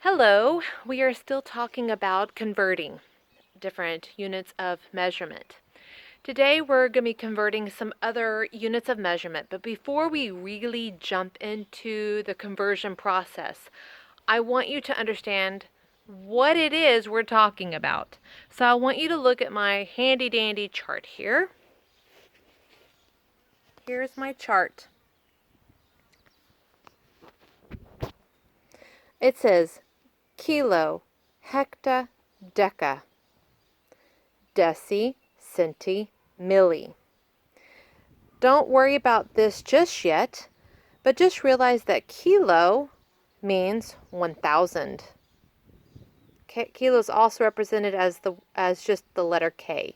Hello, we are still talking about converting different units of measurement. Today we're going to be converting some other units of measurement, but before we really jump into the conversion process, I want you to understand what it is we're talking about. So I want you to look at my handy dandy chart here. Here's my chart. It says kilo, hecta, deka, deci, centi, mili. Don't worry about this just yet, but just realize that kilo means 1,000. Kilo is also represented as just the letter K.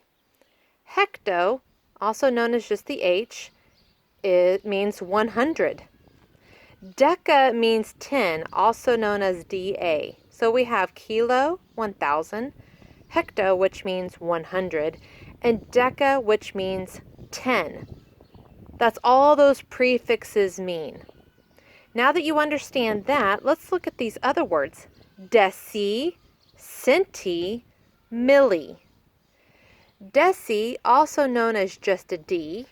Hecto, also known as just the H, it means 100. Deka means 10, also known as DA. So we have kilo, 1,000, hecto, which means 100, and deka, which means 10. That's all those prefixes mean. Now that you understand that, let's look at these other words. Deci, centi, mili. Deci, also known as just a D.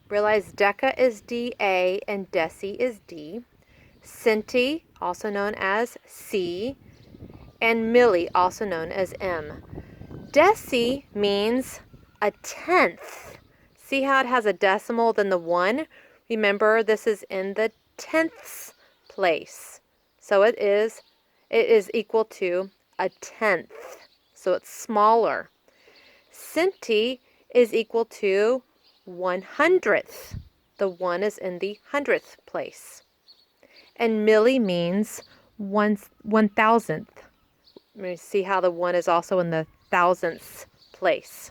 Realize deka is DA and deci is D. Centi, also known as C. And mili, also known as M. Deci means a tenth. See how it has a decimal then the 1? Remember, this is in the tenths place. So it is equal to a tenth. So it's smaller. Centi is equal to 100th. The 1 is in the 100th place. And milli means 1,000th. Let me see how the 1 is also in the thousandths place.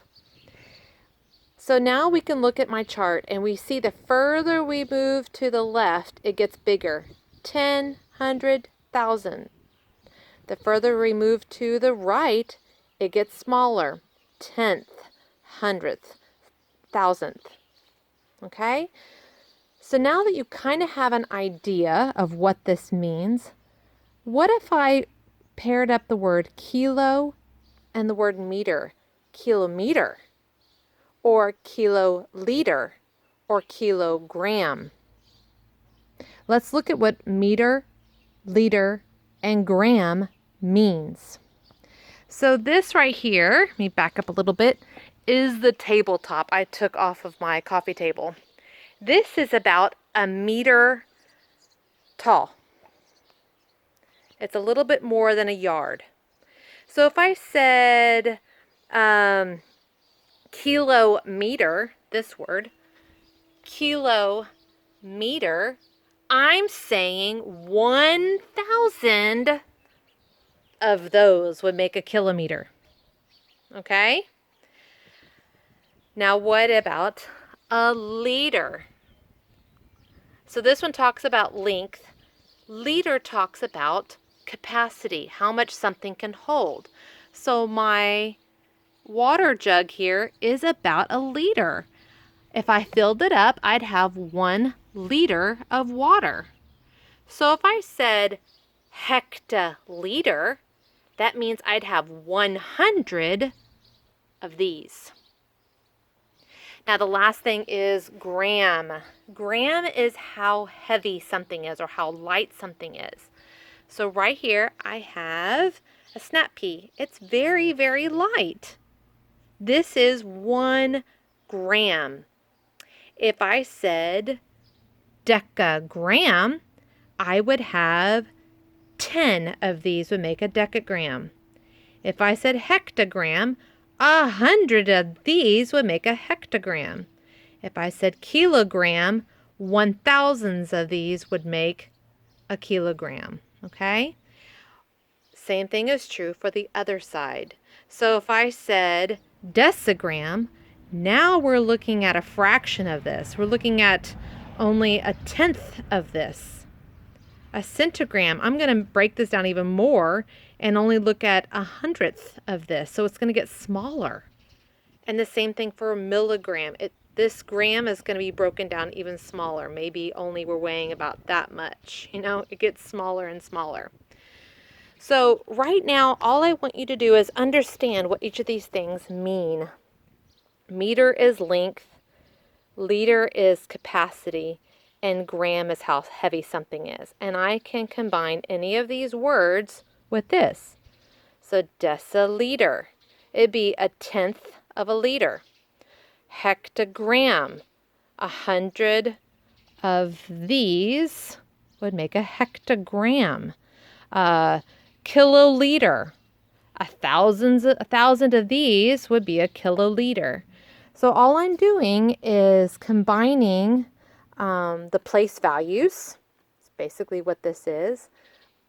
So now we can look at my chart and we see the further we move to the left, it gets bigger. 10, 100, 1,000. The further we move to the right, it gets smaller. 10th, 100th, 1,000th. Okay? So now that you kind of have an idea of what this means, what if I paired up the word kilo and the word meter? Kilometer, or kiloliter, or kilogram. Let's look at what meter, liter, and gram means. So this right here, let me back up a little bit, is the tabletop I took off of my coffee table. This is about a meter tall. It's a little bit more than a yard. So if I said kilometer, this word, kilometer, I'm saying 1,000 of those would make a kilometer. Okay? Now what about a liter? So this one talks about length. Liter talks about capacity, how much something can hold. So my water jug here is about a liter. If I filled it up, I'd have 1 liter of water. So if I said hectoliter, that means I'd have 100 of these. Now the last thing is gram. Gram is how heavy something is or how light something is. So right here I have a snap pea. It's very, very light. This is 1 gram. If I said decagram, I would have 10 of these would make a decagram. If I said hectogram, 100 of these would make a hectogram. If I said kilogram, 1,000 of these would make a kilogram. Okay? Same thing is true for the other side. So if I said decigram, now we're looking at a fraction of this. We're looking at only a tenth of this. A centigram, I'm going to break this down even more and only look at 100th of this. So it's going to get smaller. And the same thing for a milligram. This gram is going to be broken down even smaller. Maybe only we're weighing about that much. You know, it gets smaller and smaller. So right now, all I want you to do is understand what each of these things mean. Meter is length, liter is capacity, and gram is how heavy something is. And I can combine any of these words with this. So deciliter, it'd be a tenth of a liter. Hectogram, 100 of these would make a hectogram. Kiloliter, a thousand of these would be a kiloliter. So all I'm doing is combining the place values, that's basically what this is,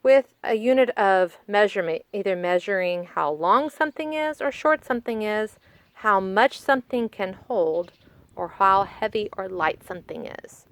with a unit of measurement, either measuring how long something is or short something is, how much something can hold, or how heavy or light something is.